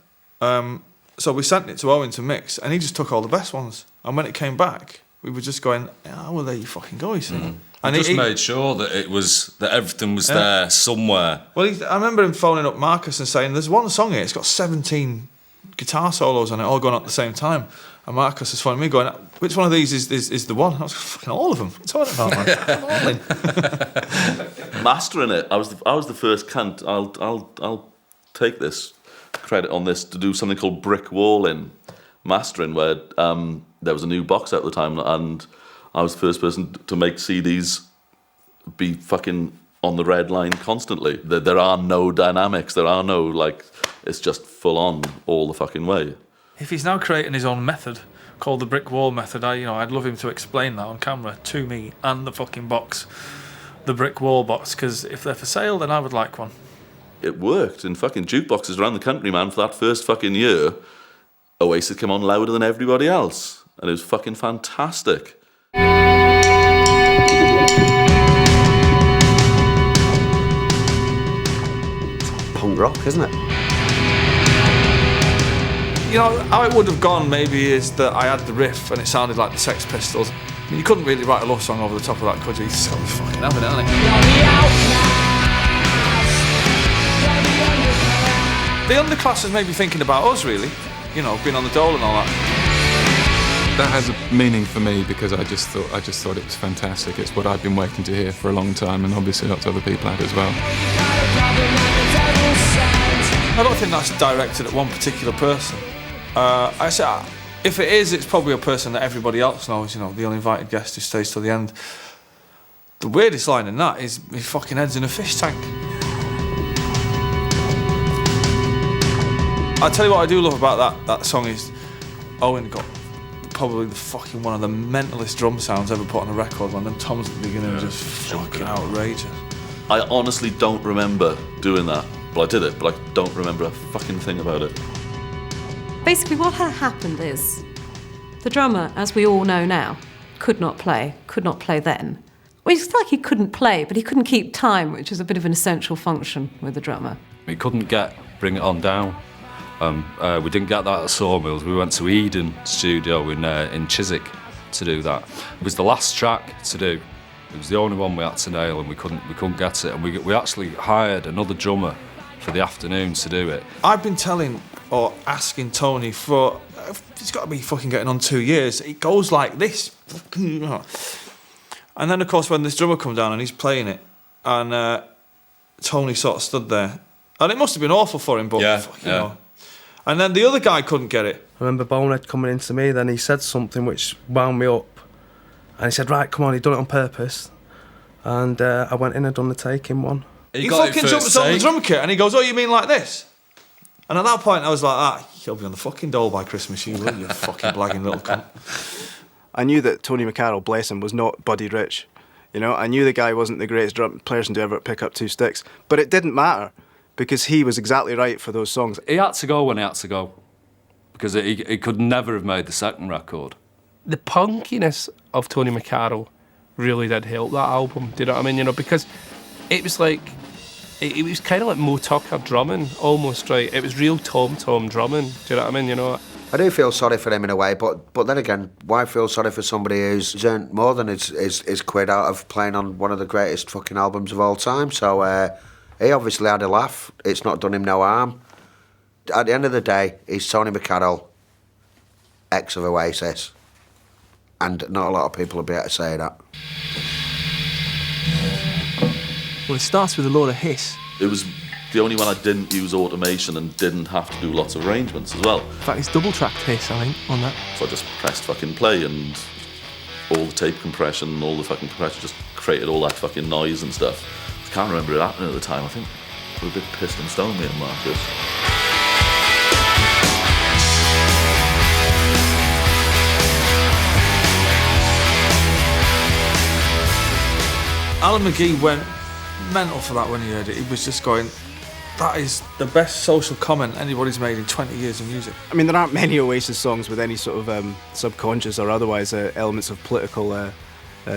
So we sent it to Owen to mix, and he just took all the best ones. And when it came back, we were just going, oh, well, there you fucking go, you see. And he made sure that everything was there somewhere. Well, I remember him phoning up Marcus and saying, there's one song here, it's got 17 guitar solos on it, all going on at the same time. And Marcus is phoning me going, which one of these is the one? I was fucking all of them. What's all about, man? I'm all in. Mastering it, I was the first cunt. I'll take this credit on this to do something called brick walling mastering, where there was a new box out at the time, and I was the first person to make CDs be fucking on the red line constantly. There are no dynamics. There are no, like, it's just full on all the fucking way. If he's now creating his own method called the brick wall method, I'd love him to explain that on camera to me and the fucking box, the brick wall box, because if they're for sale, then I would like one. It worked in fucking jukeboxes around the country, man, for that first fucking year. Oasis came on louder than everybody else, and it was fucking fantastic. Punk rock, isn't it? You know, how it would have gone maybe is that I had the riff and it sounded like the Sex Pistols. I mean, you couldn't really write a love song over the top of that, could you? It's so fucking having it, isn't it? The underclassers may be thinking about us, really. You know, being on the dole and all that. That has a meaning for me because I just thought it was fantastic. It's what I've been waiting to hear for a long time, and obviously lots of other people had as well. I don't think that's directed at one particular person. I say, if it is, it's probably a person that everybody else knows, you know, the uninvited guest who stays till the end. The weirdest line in that is his fucking head's in a fish tank. I'll tell you what I do love about that song is Owen got probably the fucking one of the mentalist drum sounds ever put on a record, man. Them toms at the beginning are just fucking outrageous. I honestly don't remember doing that. Well, I did it, but I don't remember a fucking thing about it. Basically, what had happened is the drummer, as we all know now, could not play then. Well, it's like he couldn't play, but he couldn't keep time, which is a bit of an essential function with the drummer. We couldn't Bring It On Down. We didn't get that at Sawmills. We went to Eden Studio in Chiswick to do that. It was the last track to do. It was the only one we had to nail, and we couldn't get it. And we actually hired another drummer for the afternoon to do it. I've been telling or asking Tony for, it's got to be fucking getting on 2 years. It goes like this. And then, of course, when this drummer come down and he's playing it, and Tony sort of stood there, and it must have been awful for him, but you know. And then the other guy couldn't get it. I remember Bonehead coming into me, then he said something which wound me up. And he said, right, come on, he'd done it on purpose. And I went in and done the taking one. He fucking jumped on the drum kit and he goes, oh, you mean like this? And at that point I was like, you'll be on the fucking dole by Christmas, you will, you fucking blagging little cunt. I knew that Tony McCarroll, bless him, was not Buddy Rich. You know, I knew the guy wasn't the greatest drum person to ever pick up two sticks. But it didn't matter, because he was exactly right for those songs. He had to go when he had to go, because he could never have made the second record. The punkiness of Tony McCarroll really did help that album, do you know what I mean? You know, because it was like, it was kind of like Mo Tucker drumming, almost, right? It was real tom-tom drumming, do you know what I mean? You know, I do feel sorry for him in a way, but then again, why feel sorry for somebody who's earned more than his quid out of playing on one of the greatest fucking albums of all time? So he obviously had a laugh. It's not done him no harm. At the end of the day, he's Tony McCarroll, ex of Oasis, and not a lot of people will be able to say that. Well, it starts with a load of hiss. It was the only one I didn't use automation and didn't have to do lots of arrangements as well. In fact, it's double-tracked hiss, I think, on that. So I just pressed fucking play, and all the tape compression, all the fucking compression just created all that fucking noise and stuff. I can't remember it happening at the time. I think we were a bit pissed and stoned, me and Marcus. Alan McGee went mental for that when he heard it. He was just going, that is the best social comment anybody's made in 20 years of music. I mean, there aren't many Oasis songs with any sort of subconscious or otherwise elements of political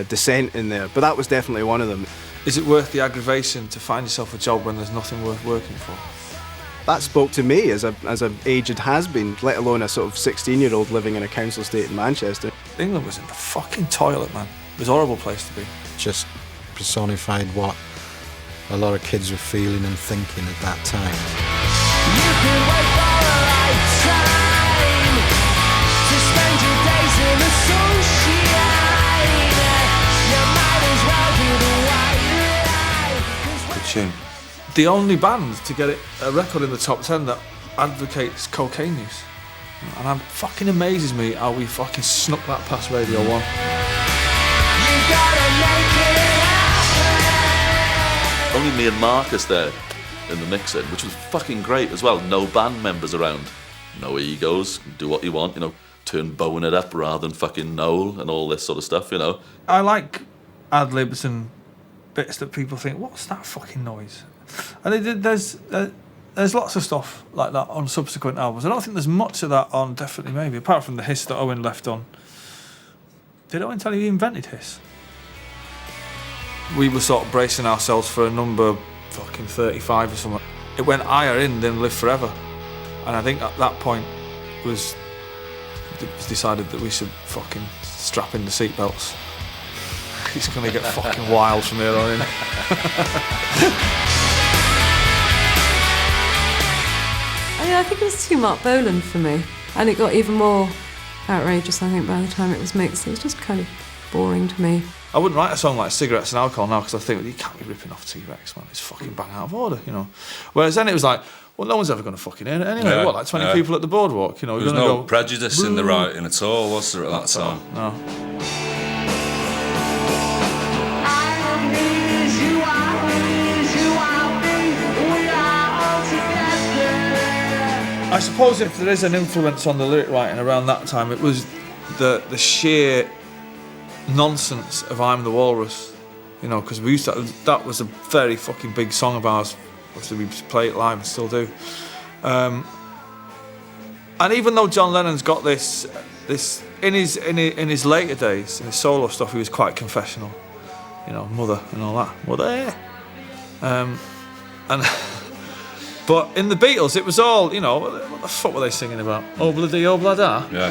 dissent in there, but that was definitely one of them. Is it worth the aggravation to find yourself a job when there's nothing worth working for? that spoke to me as a aged has-been, let alone a sort of 16-year-old living in a council estate in Manchester. England was in the fucking toilet, man. It was a horrible place to be. Just personified what a lot of kids were feeling and thinking at that time. You could wait for a lifetime to spend your days in the sunshine. You might as well do the white life. Good tune. The only band to get a record in the top 10 that advocates cocaine use. And it fucking amazes me how we fucking snuck that past Radio 1. You gotta make it happen. Only me and Marcus there in the mixing, which was fucking great as well. No band members around, no egos, do what you want, you know, turn Bonehead up rather than fucking Noel and all this sort of stuff, you know. I like ad-libs and bits that people think, what's that fucking noise? And there's lots of stuff like that on subsequent albums. I don't think there's much of that on Definitely Maybe, apart from the hiss that Owen left on. Did Owen tell you he invented hiss? We were sort of bracing ourselves for a number fucking 35 or something. It went higher in than Live Forever. And I think at that point it was decided that we should fucking strap in the seatbelts. It's going to get fucking wild from here on in. I think it was too Mark Boland for me. And it got even more outrageous, I think, by the time it was mixed. It was just kind of boring to me. I wouldn't write a song like Cigarettes and Alcohol now because I think, well, you can't be ripping off T-Rex, man. It's fucking bang out of order, you know. Whereas then it was like, well, no one's ever going to fucking hear it anyway. Yeah, what, like 20 people at the boardwalk, you know? There was no prejudice in the writing at all, was there, at that time? No. I suppose if there is an influence on the lyric writing around that time, it was the sheer nonsense of I'm the Walrus, you know, because we used to, that was a very fucking big song of ours. Obviously, we play it live and still do. And even though John Lennon's got this in his later days, in his solo stuff, he was quite confessional, you know, mother and all that, mother. And but in the Beatles, it was all, you know, what the fuck were they singing about? Obla-dee, obla-da? Yeah.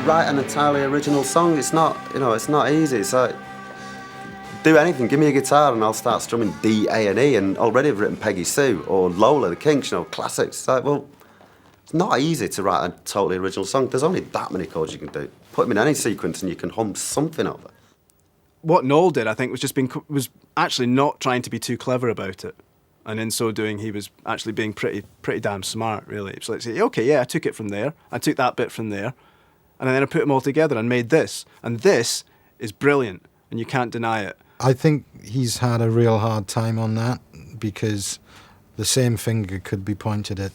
Write an entirely original song, it's not, you know, it's not easy. It's like, do anything, give me a guitar and I'll start strumming D, A and E, and already I've written Peggy Sue or Lola, the Kinks, you know, classics. It's like, well, it's not easy to write a totally original song. There's only that many chords you can do. Put them in any sequence and you can hum something over. What Noel did, I think, was actually not trying to be too clever about it. And in so doing, he was actually being pretty damn smart, really. It's like, okay, yeah, I took it from there, I took that bit from there, and then I put them all together and made this. And this is brilliant, and you can't deny it. I think he's had a real hard time on that because the same finger could be pointed at,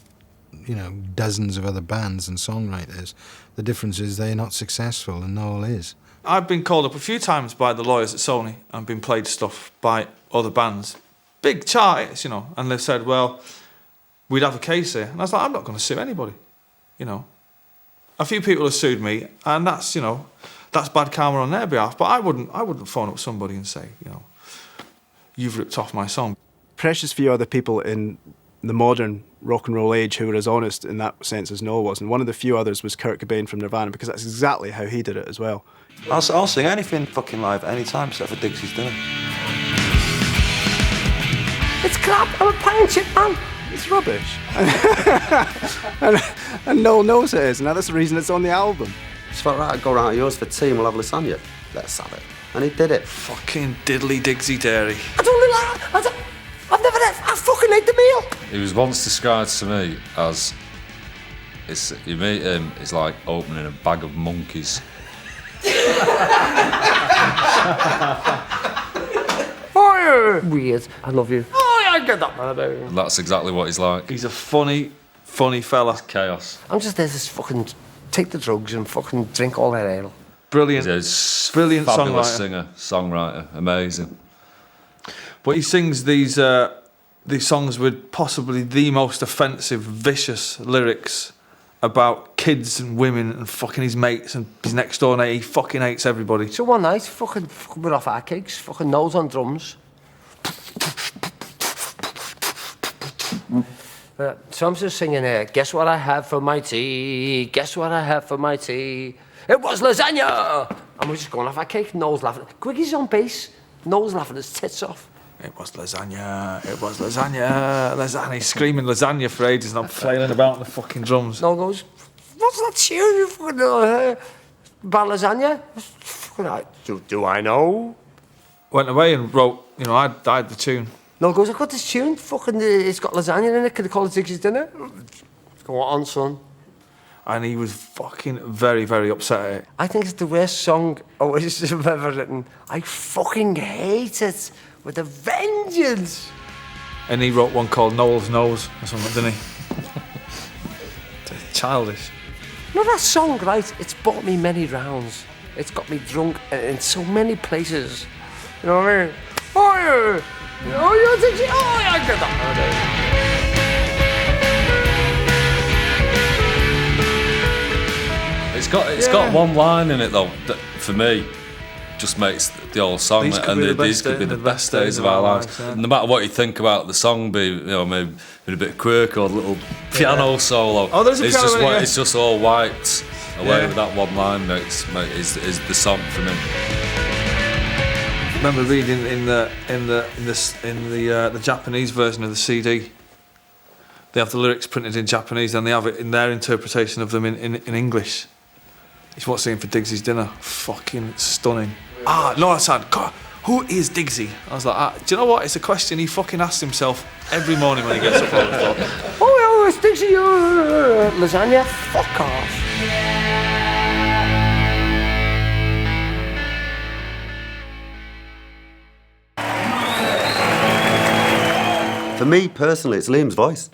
you know, dozens of other bands and songwriters. The difference is they're not successful and Noel is. I've been called up a few times by the lawyers at Sony and been played stuff by other bands. Big charts, you know, and they've said, well, we'd have a case here. And I was like, I'm not going to sue anybody, you know. A few people have sued me, and that's, you know, that's bad karma on their behalf, but I wouldn't phone up somebody and say, you know, you've ripped off my song. Precious few other people in the modern rock and roll age who were as honest in that sense as Noel was, and one of the few others was Kurt Cobain from Nirvana, because that's exactly how he did it as well. I'll sing anything fucking live at any time except for Digsy's dinner. It's crap, I'm a pine chip, man. It's rubbish. and Noel knows it is, and that's the reason it's on the album. It's like, right, go round to yours for tea and we'll have lasagna. Let's have it. And he did it. Fucking diddly Digsy dairy. I don't really like it. I've never had I fucking ate the meal. He was once described to me as, you meet him, it's like opening a bag of monkeys. Oh, yeah. Weird. I love you. Oh, yeah, I get that, man, about him. That's exactly what he's like. He's a funny fella. It's chaos. I'm just there to fucking take the drugs and fucking drink all that ale. Brilliant. Brilliant fabulous songwriter. singer, songwriter, amazing. But he sings these the songs with possibly the most offensive, vicious lyrics about kids and women and fucking his mates and his next door neighbour. He fucking hates everybody. So one night, fucking we're off our cakes, fucking Noel's on drums. So I'm just singing here, guess what I had for my tea, guess what I had for my tea. It was lasagna! And we're just going off our cake, Noel's laughing. Quicky's on bass, Noel's laughing his tits off. It was lasagna, it was lasagna, lasagna. He's screaming lasagna for ages and I'm flailing about on the fucking drums. Noel goes, what's that tune you fucking about lasagna? Do I know? Went away and wrote, you know, I died the tune. Noel goes, I've got this tune, fucking, it's got lasagna in it, could I call it Digsy's dinner? Go on, son. And he was fucking very, very upset at it. I think it's the worst song Oasis have ever written. I fucking hate it with a vengeance. And he wrote one called Noel's Nose or something, didn't he? Childish. You know that song, right? It's bought me many rounds. It's got me drunk in so many places. You know what I mean? Oh, yeah. Oh, yeah, Digsy. Oh, yeah, get that. It's got one line in it though that for me just makes the whole song. These could be the best days of our lives. Yeah. No matter what you think about the song, maybe a bit quirky or a little piano solo. Oh, there's a piano in it, yeah. It's just all wiped away with that one line. Is the song for me. I remember reading in the Japanese version of the CD. They have the lyrics printed in Japanese, and they have it in their interpretation of them in English. It's what's in for Digsy's dinner. Fucking stunning. No, I said, God, who is Digsy? I was like, do you know what? It's a question he fucking asks himself every morning when he gets up. Oh, it's Digsy, lasagna. Fuck off. For me personally, it's Liam's voice.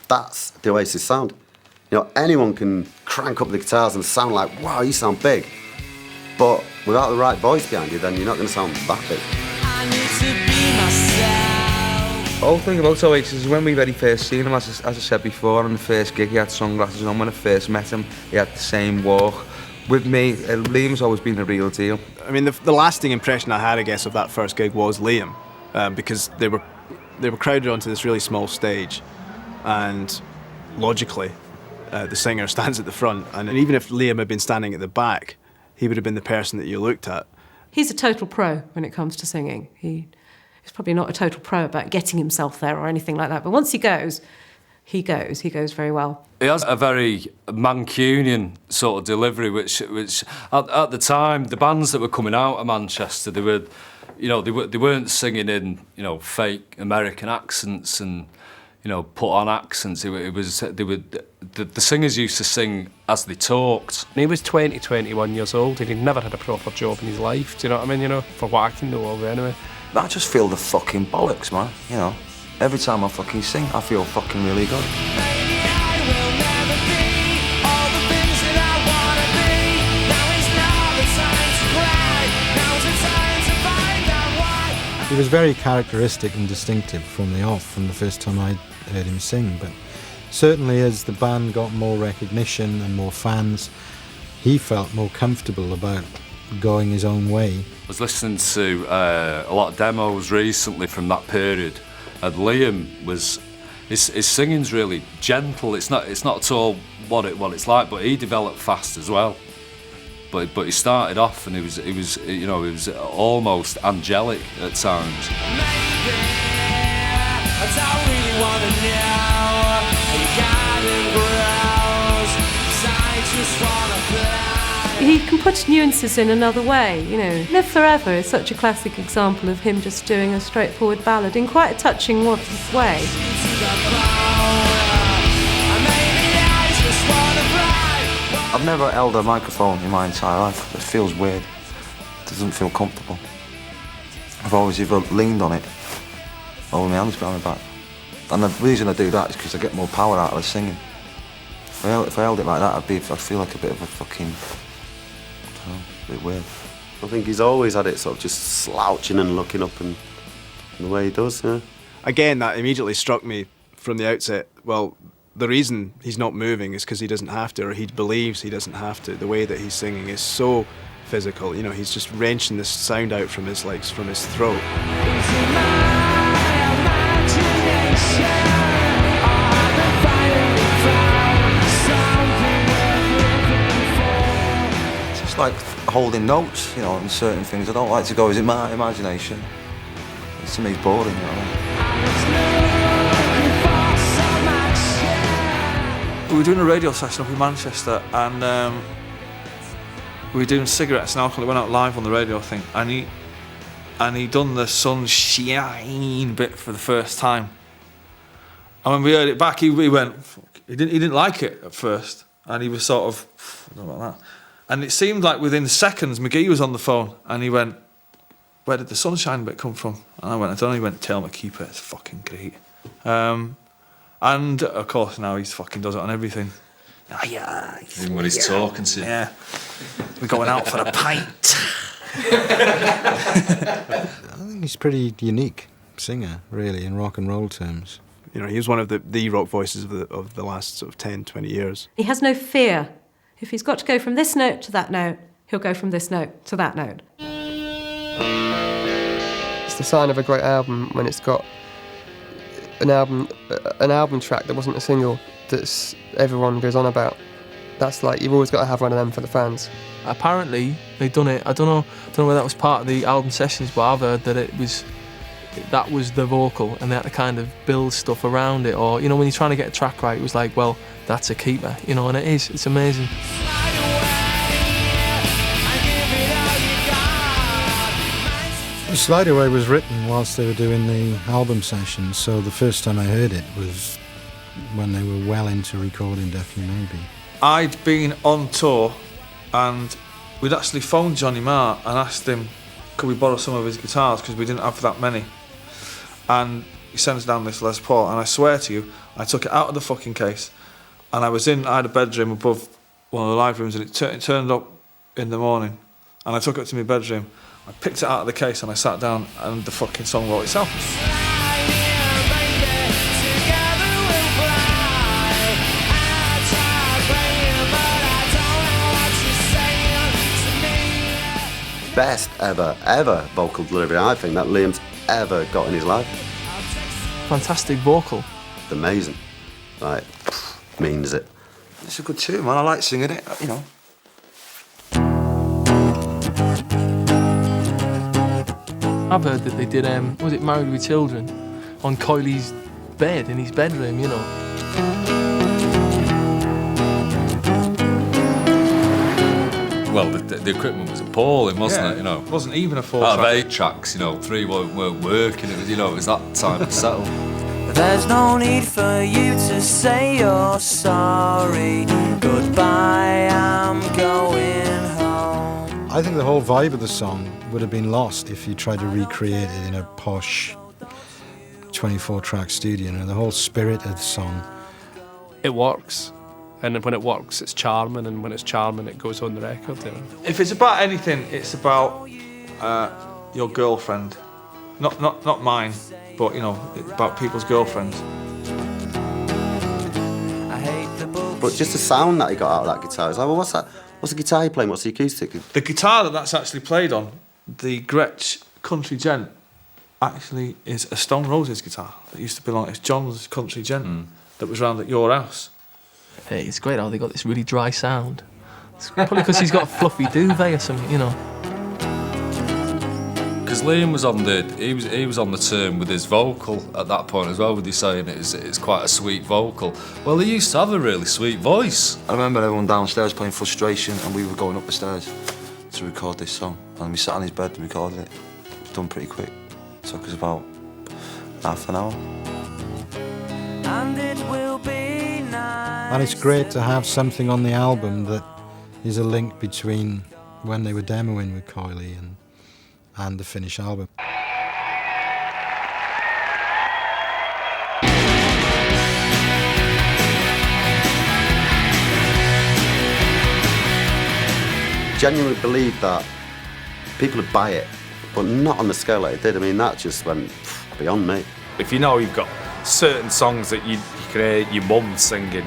That's the Oasis sound. You know, anyone can crank up the guitars and sound like, wow, you sound big. But without the right voice behind you, then you're not going to sound that big. The whole thing about Oasis is when we very first seen him, as I said before, on the first gig he had sunglasses on. When I first met him, he had the same walk. With me, Liam's always been the real deal. I mean, the lasting impression I had, I guess, of that first gig was Liam, because they were crowded onto this really small stage, and logically, the singer stands at the front, and even if Liam had been standing at the back, he would have been the person that you looked at. He's a total pro when it comes to singing. He's probably not a total pro about getting himself there or anything like that, but once he goes very well. He has a very Mancunian sort of delivery, which at the time, the bands that were coming out of Manchester, they weren't singing in, fake American accents and, put on accents. The singers used to sing as they talked. And he was 20, 21 years old and he'd never had a proper job in his life, do you know what I mean? For what I can know of it anyway. I just feel the fucking bollocks, man, Every time I fucking sing, I feel fucking really good. He was very characteristic and distinctive from the off, from the first time I heard him sing, but certainly as the band got more recognition and more fans, he felt more comfortable about going his own way. I was listening to a lot of demos recently from that period, and Liam his singing's really gentle. It's not at all what it's like, but he developed fast as well. But he started off and he was almost angelic at times. He can put nuances in another way, Live Forever is such a classic example of him just doing a straightforward ballad in quite a touching way. I've never held a microphone in my entire life. It feels weird. It doesn't feel comfortable. I've always either leaned on it or with my hands behind my back. And the reason I do that is because I get more power out of the singing. If I held it like that, I'd feel like a bit of a fucking, a bit weird. I think he's always had it sort of just slouching and looking up and the way he does, yeah. again, that immediately struck me from the outset. Well, the reason he's not moving is because he doesn't have to, or he believes he doesn't have to. The way that he's singing is so physical. You know, he's just wrenching this sound out from his throat. It's just like holding notes, you know, on certain things. I don't like to go, is it my imagination? To me, it's boring, you know. We were doing a radio session up in Manchester, and we were doing cigarettes and alcohol. It went out live on the radio, I think, and he done the sunshine bit for the first time. And when we heard it back, he went. He didn't like it at first, and he was sort of, I don't know about that. And it seemed like within seconds, McGee was on the phone, and he went, "Where did the sunshine bit come from?" And I went, "I don't know." He went, "Tell me, keep it. It's fucking great." And of course now he's fucking does it on everything. Oh, yeah. Even when he's talking to you. Yeah. We're going out for a pint. I think he's a pretty unique singer, really, in rock and roll terms. You know, he was one of the rock voices of the last sort of 10, 20 years. He has no fear. If he's got to go from this note to that note, he'll go from this note to that note. It's the sign of a great album when it's got an album track that wasn't a single that's everyone goes on about. That's like, you've always got to have one of them for the fans. Apparently they done it. I don't know whether that was part of the album sessions, but I've heard that that was the vocal, and they had to kind of build stuff around it. Or, you know, when you're trying to get a track right, it was like, well, that's a keeper, you know, and it is. It's amazing. Slide Away was written whilst they were doing the album sessions, so the first time I heard it was when they were well into recording Definitely Maybe. I'd been on tour, and we'd actually phoned Johnny Marr and asked him, could we borrow some of his guitars, because we didn't have that many. And he sends down this Les Paul, and I swear to you, I took it out of the fucking case, and I had a bedroom above one of the live rooms, and it turned up in the morning, and I took it to my bedroom. I picked it out of the case and I sat down, and the fucking song wrote itself. Best ever vocal delivery, I think, that Liam's ever got in his life. Fantastic vocal. Amazing. Like, means it. It's a good tune, man. I like singing it, you know. I've heard that they did, was it Married with Children, on Coyley's bed in his bedroom, you know. Well, the equipment was appalling, wasn't it? You know, it wasn't even a 4-track. Out of 8 tracks, you know, 3 weren't working. It was, you know, it was that time to settle. There's no need for you to say you're sorry. Goodbye, I'm going home. I think the whole vibe of the song would have been lost if you tried to recreate it in a posh 24-track studio. You know, the whole spirit of the song. It works. And when it works, it's charming, and when it's charming, it goes on the record. You know? If it's about anything, it's about your girlfriend. Not mine, but, you know, it's about people's girlfriends. But just the sound that he got out of that guitar, it's like, well, what's that? What's the guitar you're playing? What's the acoustic? The guitar that's actually played on, the Gretsch Country Gent, actually is a Stone Roses guitar. It used to belong, it's John's Country Gent that was round at your house. Hey, it's great how they got this really dry sound. It's probably because he's got a fluffy duvet or something, you know. Because Liam was on he was on the turn with his vocal at that point as well, with you saying it's quite a sweet vocal. Well, he used to have a really sweet voice. I remember everyone downstairs playing Frustration, and we were going up the stairs to record this song, and we sat on his bed and recorded it. It was done pretty quick. It took us about half an hour. And it will be nice. And it's great to have something on the album that is a link between when they were demoing with Coyle and the finished album. Genuinely believe that people would buy it, but not on the scale that it did. I mean, that just went beyond me. If you know you've got certain songs that you can hear your mum singing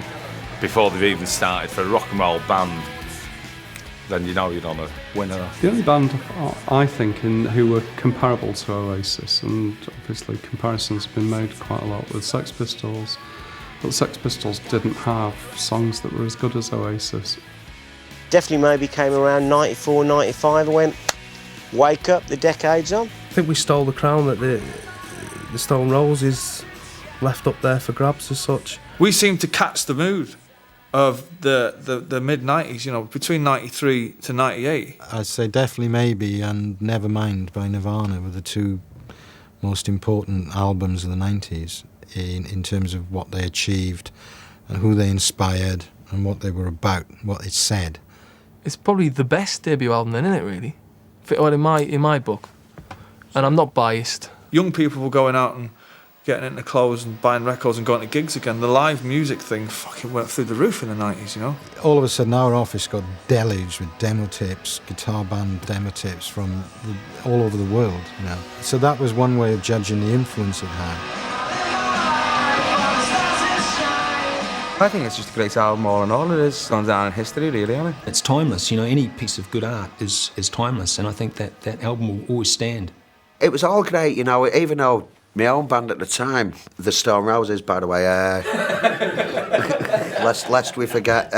before they've even started for a rock and roll band, then you know you're on a winner. The only band I think who were comparable to Oasis, and obviously comparisons have been made quite a lot with Sex Pistols, but Sex Pistols didn't have songs that were as good as Oasis. Definitely maybe came around 94, 95 and went, wake up, the decade's on. I think we stole the crown that the Stone Roses left up there for grabs as such. We seem to catch the mood of the mid-90s, you know, between 93 to 98. I'd say Definitely Maybe and Nevermind by Nirvana were the two most important albums of the 90s in terms of what they achieved and who they inspired and what they were about, what it said. It's probably the best debut album then, isn't it, really? Well, in my book. And I'm not biased. Young people were going out and getting into clothes and buying records and going to gigs again. The live music thing fucking went through the roof in the 90s, you know? All of a sudden our office got deluged with demo tapes, guitar band demo tapes from all over the world, you know. So that was one way of judging the influence it had. I think it's just a great album all in all. It is gone down in history, really, isn't it? It's timeless, you know, any piece of good art is timeless, and I think that album will always stand. It was all great, you know, even though my own band at the time, the Stone Roses, by the way, lest we forget,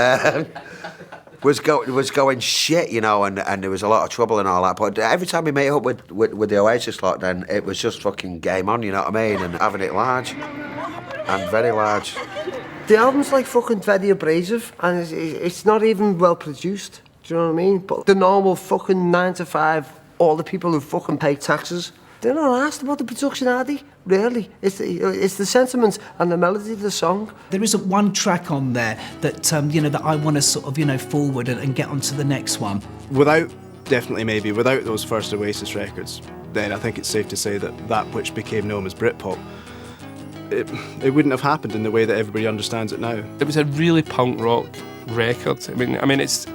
was going shit, you know, and there was a lot of trouble and all that. But every time we made up with the Oasis lot, then it was just fucking game on, you know what I mean? And having it large, and very large. The album's like fucking very abrasive and it's not even well produced, do you know what I mean? But the normal fucking 9 to 5, all the people who fucking pay taxes, they're not asked about the production, are they? Really? It's the sentiment and the melody of the song. There isn't one track on there that, you know, that I want to sort of, you know, forward and get onto the next one. Without those first Oasis records, then I think it's safe to say that which became known as Britpop, it wouldn't have happened in the way that everybody understands it now. It was a really punk rock record. I mean, it's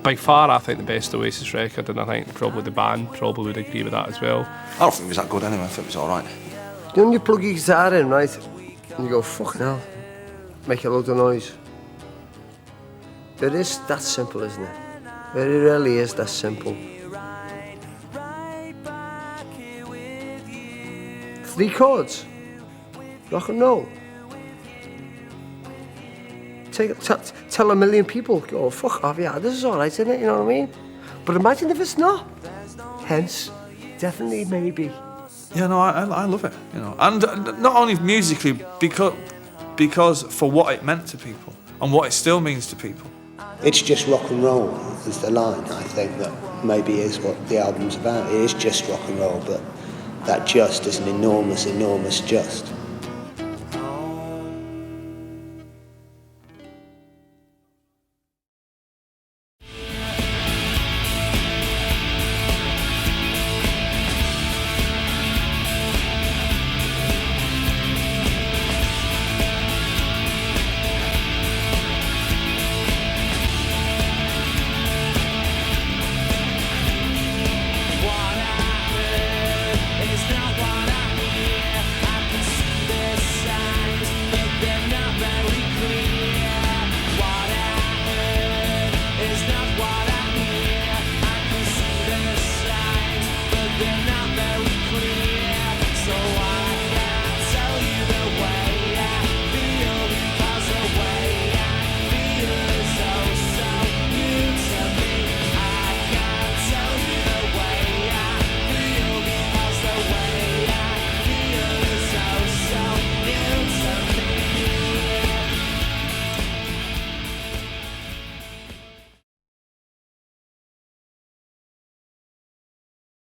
by far, I think, the best Oasis record, and I think probably the band probably would agree with that as well. I don't think it was that good anyway. I think it was all right. You know, when you plug your guitar in, right, and you go, fucking hell, make a load of noise. It is that simple, isn't it? It really is that simple. 3 chords. Rock and roll. Tell a million people, oh, fuck off, yeah, this is all right, isn't it? You know what I mean? But imagine if it's not. Hence, Definitely Maybe. Yeah, no, I love it, you know. And not only musically, because for what it meant to people and what it still means to people. It's just rock and roll is the line, I think, that maybe is what the album's about. It is just rock and roll, but that just is an enormous, enormous just.